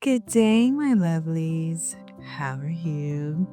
Good day, my lovelies. How are you?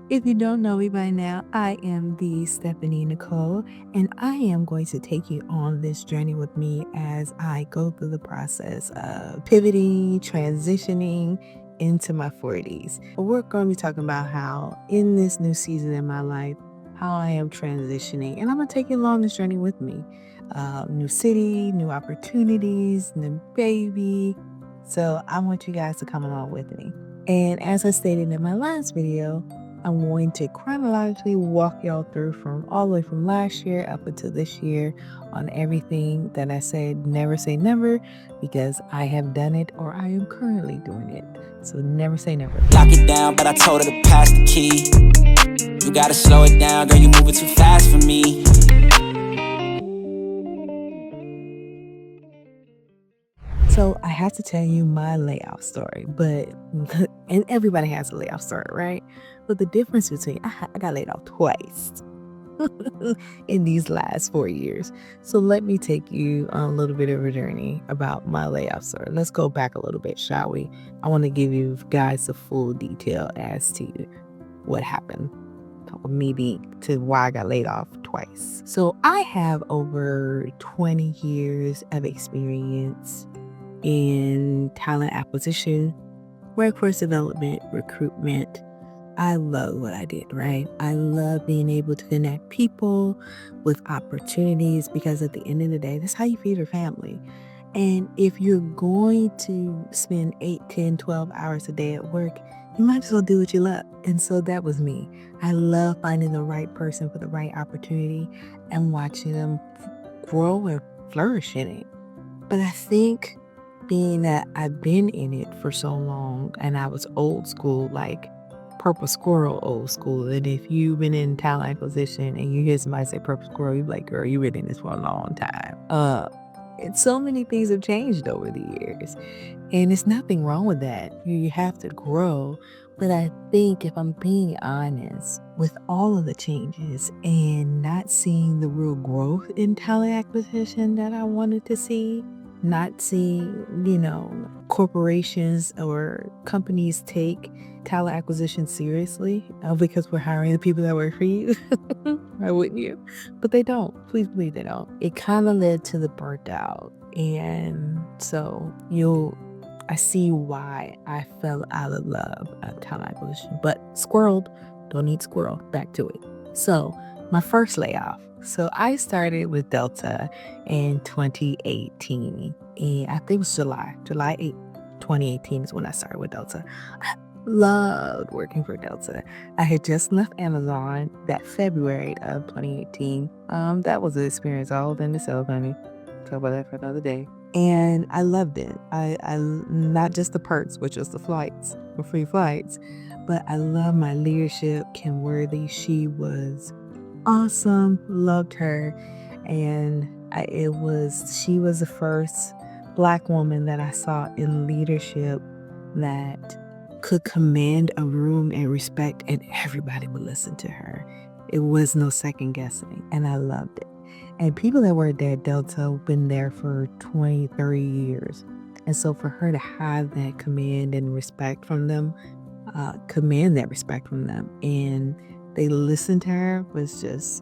If you don't know me by now, I am the Stephanie Nicole, and I am going to take you on this journey with me as I go through the process of pivoting, transitioning into my 40s. We're going to be talking about how, in this new season in my life, how I am transitioning, and I'm going to take you along this journey with me. New city, new opportunities, new baby. So I want you guys to come along with me. And as I stated in my last video, I'm going to chronologically walk y'all through from all the way from last year up until this year on everything that I said never say never, because I have done it or I am currently doing it. So never say never. Lock it down, but I told her to pass the key. You gotta slow it down, girl, you moving too fast for me. So I have to tell you my layoff story, but and everybody has a layoff story, right? But the difference between I got laid off twice in these last 4 years. So let me take you on a little bit of a journey about my layoff story. Let's go back a little bit, shall we? I want to give you guys the full detail as to what happened. Maybe to why I got laid off twice. So I have over 20 years of experience in talent acquisition, workforce development, recruitment. I love what I did, right? I love being able to connect people with opportunities because at the end of the day, that's how you feed your family. And if you're going to spend 8, 10, 12 hours a day at work, you might as well do what you love. And so that was me. I love finding the right person for the right opportunity and watching them grow and flourish in it. But I think being that I've been in it for so long and I was old school, like purple squirrel old school. And if you've been in talent acquisition and you hear somebody say purple squirrel, you're like, girl, you've been in this for a long time. And so many things have changed over the years. And there's nothing wrong with that. You have to grow. But I think if I'm being honest, with all of the changes and not seeing the real growth in talent acquisition that I wanted to see, not seeing, corporations or companies take talent acquisition seriously because we're hiring the people that work for you. Why wouldn't you? But they don't. Please believe they don't. It kind of led to the burnt out. And so I see why I fell out of love at talent acquisition. But squirreled, don't need squirrel. Back to it. So my first layoff. So I started with Delta in 2018. And I think it was July 8th, 2018 is when I started with Delta. I loved working for Delta. I had just left Amazon that February of 2018. That was an experience all in itself, honey. Talk about that for another day. And I loved it. I not just the perks, which was the flights, the free flights, but I love my leadership. Kim Worthy, she was awesome. Loved her, and she was the first Black woman that I saw in leadership that could command a room and respect, and everybody would listen to her. It was no second guessing, and I loved it. And people that were there at Delta have been there for 20, 30 years. And so for her to have that command and respect from them, and they listened to her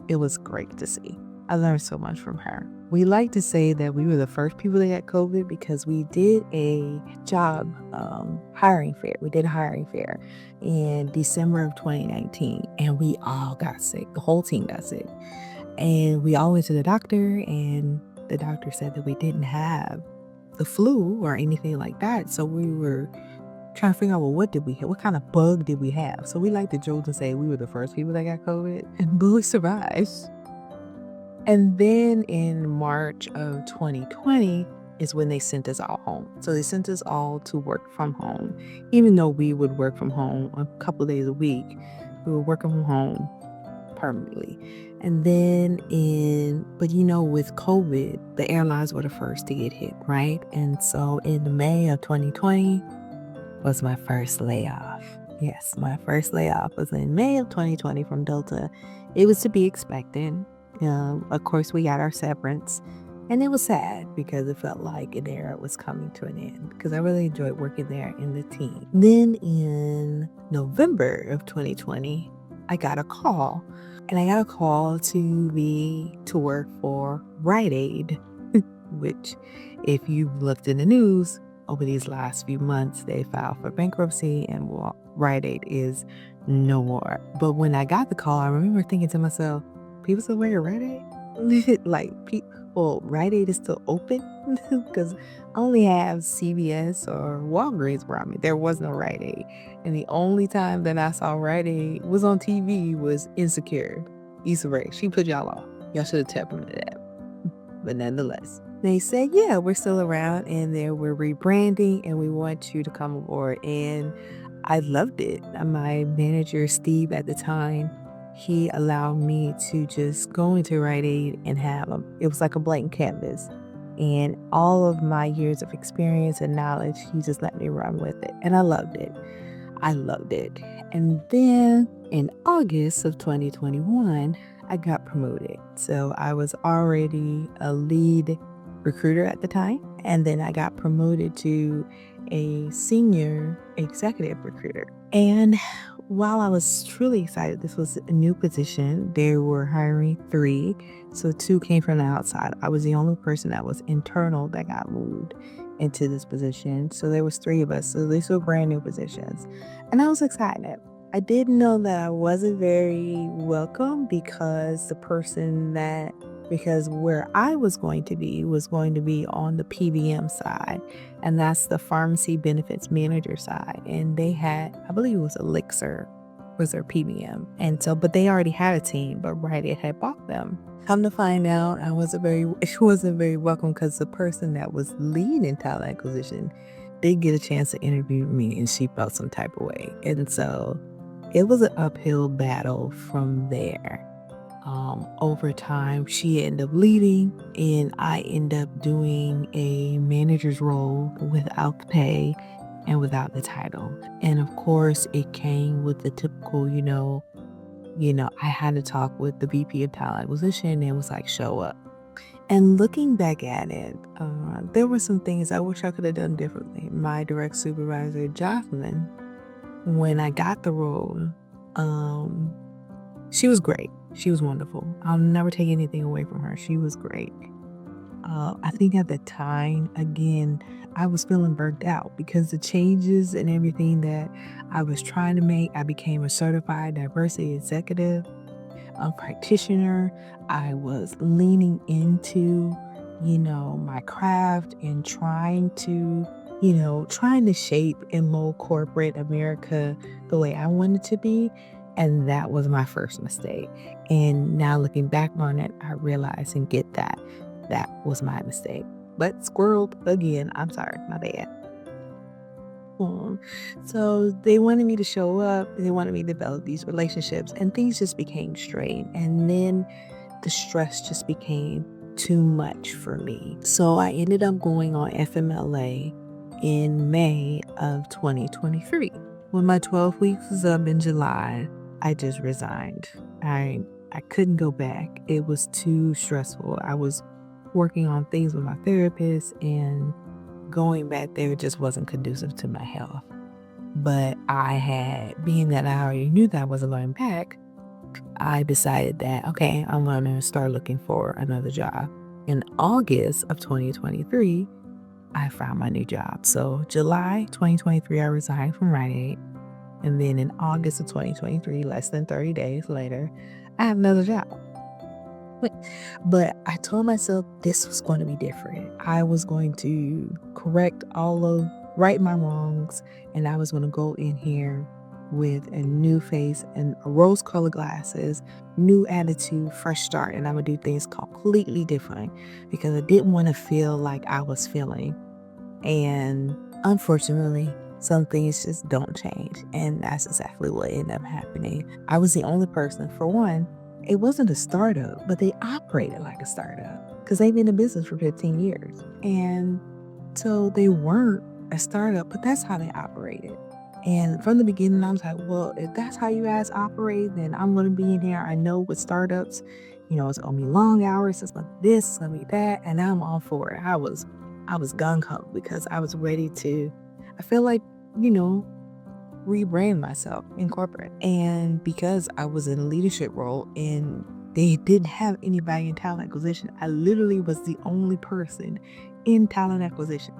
it was great to see. I learned so much from her. We like to say that we were the first people that got COVID because we did a job hiring fair. We did a hiring fair in December of 2019, and we all got sick. The whole team got sick. And we all went to the doctor, and the doctor said that we didn't have the flu or anything like that. So we were trying to figure out, well, what did we have? What kind of bug did we have? So we like to joke and say we were the first people that got COVID, and we survived. And then in March of 2020 is when they sent us all home. So they sent us all to work from home. Even though we would work from home a couple of days a week, we were working from home permanently. And then with COVID, the airlines were the first to get hit, right? And so in May of 2020 was my first layoff. Yes, my first layoff was in May of 2020 from Delta. It was to be expected. Of course, we got our severance. And it was sad because it felt like an era was coming to an end because I really enjoyed working there in the team. Then in November of 2020, I got a call. And I got a call to work for Rite Aid, which if you've looked in the news over these last few months, they filed for bankruptcy and Rite Aid is no more. But when I got the call, I remember thinking to myself, people still wear Rite Aid? Like, Rite Aid is still open? Because I only have CVS or Walgreens around me. There was no Rite Aid. And the only time that I saw Rite Aid was on TV was Insecure. Issa Rae, she put y'all off. Y'all should have tapped into that. But nonetheless, they said, yeah, we're still around and we're rebranding and we want you to come aboard. And I loved it. My manager, Steve, at the time, he allowed me to just go into Rite Aid and it was like a blank canvas. And all of my years of experience and knowledge, he just let me run with it. And I loved it. And then in August of 2021, I got promoted. So I was already a lead recruiter at the time. And then I got promoted to a senior executive recruiter. And while I was truly excited, this was a new position. They were hiring 3. So 2 came from the outside. I was the only person that was internal that got moved into this position. So there was 3 of us. So these were brand new positions. And I was excited. I did know that I wasn't very welcome because where I was going to be on the PBM side, and that's the pharmacy benefits manager side. And they had, I believe it was Elixir was their PBM. And so, but they already had a team, but Rite Aid had bought them. Come to find out, it wasn't very welcome because the person that was leading talent acquisition did get a chance to interview me and she felt some type of way. And so it was an uphill battle from there. Over time, she ended up leaving and I ended up doing a manager's role without the pay and without the title. And of course, it came with the typical, I had to talk with the VP of talent acquisition and it was like, show up. And looking back at it, there were some things I wish I could have done differently. My direct supervisor, Jocelyn, when I got the role, she was great. She was wonderful. I'll never take anything away from her. She was great. I think at the time, again, I was feeling burnt out because the changes and everything that I was trying to make, I became a certified diversity executive, a practitioner. I was leaning into, my craft and trying to shape and mold corporate America the way I wanted to be. And that was my first mistake. And now looking back on it, I realize and get that was my mistake. But squirreled again. I'm sorry, my bad. So they wanted me to show up. They wanted me to develop these relationships and things just became strained. And then the stress just became too much for me. So I ended up going on FMLA in May of 2023. When my 12 weeks was up in July, I just resigned. I couldn't go back. It was too stressful. I was working on things with my therapist and going back there just wasn't conducive to my health. But being that I already knew that I wasn't going back, I decided that, okay, I'm going to start looking for another job. In August of 2023, I found my new job. So July 2023, I resigned from Rite Aid. And then in August of 2023, less than 30 days later, I have another job. But I told myself this was going to be different. I was going to right my wrongs, and I was going to go in here with a new face and rose-colored glasses, new attitude, fresh start, and I'm going to do things completely different because I didn't want to feel like I was feeling. And unfortunately, some things just don't change, and that's exactly what ended up happening. I was the only person, for one, it wasn't a startup, but they operated like a startup because they've been in business for 15 years. And so they weren't a startup, but that's how they operated. And from the beginning, I was like, well, if that's how you guys operate, then I'm going to be in here. I know with startups, it's going to be long hours. It's going to be this, it's going to be that. And I'm all for it. I was gung ho because I was ready to, I feel like, you know, rebrand myself in corporate. And because I was in a leadership role and they didn't have anybody in talent acquisition, I literally was the only person in talent acquisition,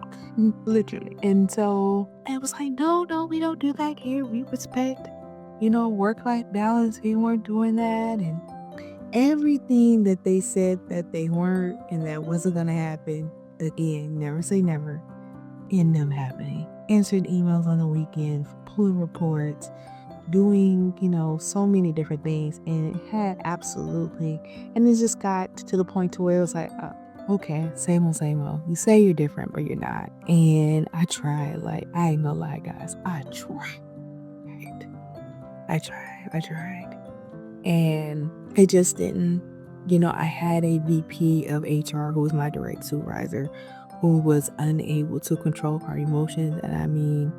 literally. And so I was like, no, we don't do that here. We respect, work-life balance. We weren't doing that. And everything that they said that they weren't and that wasn't going to happen, again, never say never, ended up happening. Answered emails on the weekend, pulling reports, doing, so many different things. And it had absolutely, and it just got to the point to where it was like, okay, same old, same old. You say you're different, but you're not. And I tried, like, I ain't gonna lie, guys. I tried. I tried. And it just didn't, I had a VP of HR who was my direct supervisor who was unable to control her emotions. And I mean,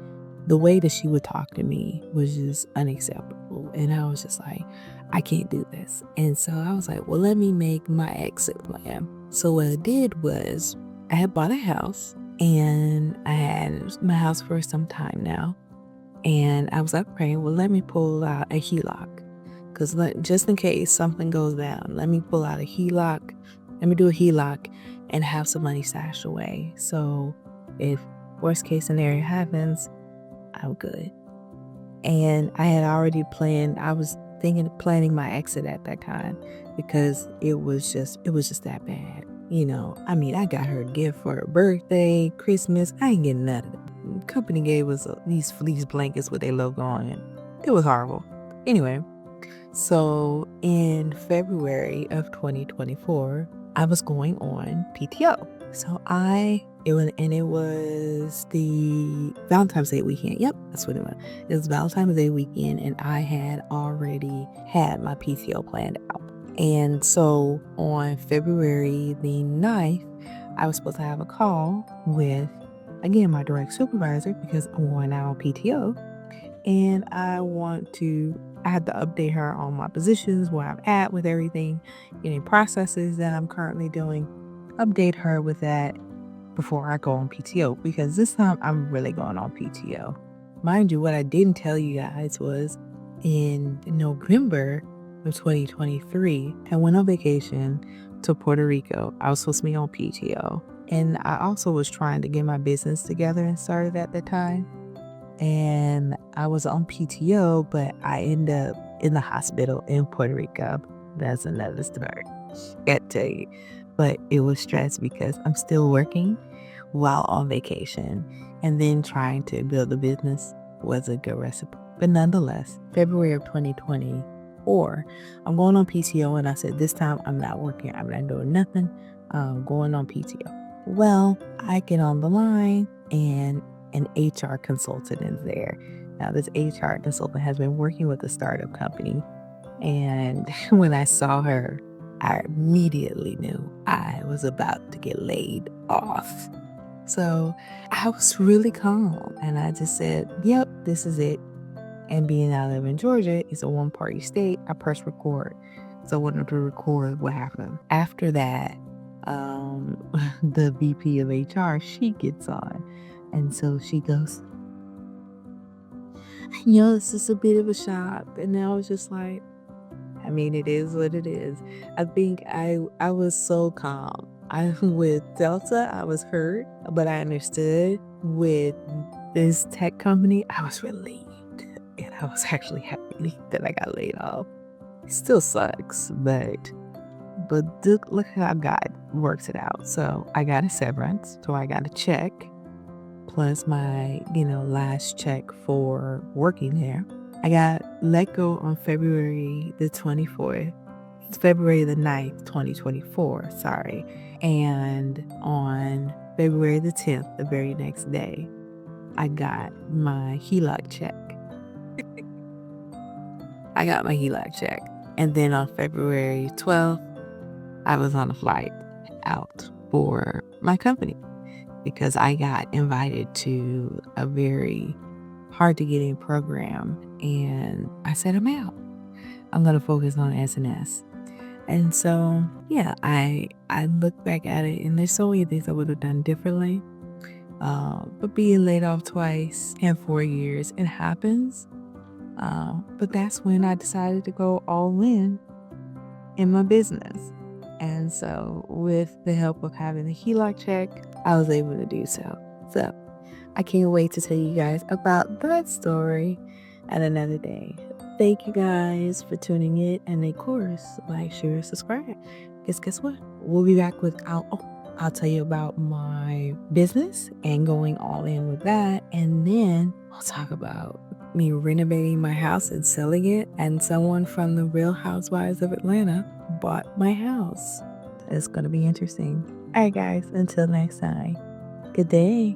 the way that she would talk to me was just unacceptable. And I was just like, I can't do this. And so I was like, well, let me make my exit plan. So what I did was I had bought a house and I had my house for some time now. And I was like, okay, well, let me pull out a HELOC. Because just in case something goes down, let me pull out a HELOC. Let me do a HELOC and have some money stashed away. So if worst case scenario happens, I'm good. And I had already planned, I was thinking of planning my exit at that time because it was just that bad. I mean, I got her a gift for her birthday, Christmas. I ain't getting none of it. The company gave us these fleece blankets with their logo on it. It was horrible. Anyway, so in February of 2024, I was going on PTO. So it was the Valentine's Day weekend. Yep, that's what it was. It was Valentine's Day weekend, and I had already had my PTO planned out. And so on February the 9th, I was supposed to have a call with, again, my direct supervisor because I'm going out on PTO. And I had to update her on my positions, where I'm at with everything, any processes that I'm currently doing, update her with that before I go on PTO, because this time I'm really going on PTO. Mind you, what I didn't tell you guys was in November of 2023, I went on vacation to Puerto Rico. I was supposed to be on PTO. And I also was trying to get my business together and started at the time. And I was on PTO, but I ended up in the hospital in Puerto Rico. That's another story. Can't tell you. But it was stress because I'm still working while on vacation, and then trying to build a business was a good recipe. But nonetheless, February of 2024, I'm going on PTO, and I said, this time I'm not working. I'm not doing nothing. I'm going on PTO. Well, I get on the line and an HR consultant is there. Now, this HR consultant has been working with a startup company. And when I saw her, I immediately knew I was about to get laid off. So I was really calm. And I just said, yep, this is it. And being I live in Georgia, it's a one-party state. I press record. So I wanted to record what happened. After that, the VP of HR, she gets on. And so she goes, this is a bit of a shock. And I was just like, I mean, it is what it is. I think I was so calm. With Delta, I was hurt, but I understood. With this tech company, I was relieved. And I was actually happy that I got laid off. It still sucks, but look how God works it out. So I got a severance, so I got a check, plus my, last check for working there. I got let go on February the 24th. It's February the 9th, 2024, sorry. And on February the 10th, the very next day, I got my HELOC check. I got my HELOC check. And then on February 12th, I was on a flight out for my company because I got invited to a very hard to get in program, and I said I'm out. I'm gonna focus on SNS. And so yeah, I look back at it, and there's so many things I would have done differently. But being laid off twice in 4 years, it happens. But that's when I decided to go all in my business. And so with the help of having the HELOC check, I was able to do so. So I can't wait to tell you guys about that story at another day. Thank you guys for tuning in. And of course, like, share, subscribe. Guess what? We'll be back with I'll tell you about my business and going all in with that. And then I'll talk about me renovating my house and selling it. And someone from the Real Housewives of Atlanta bought my house. It's going to be interesting. All right, guys, until next time. Good day.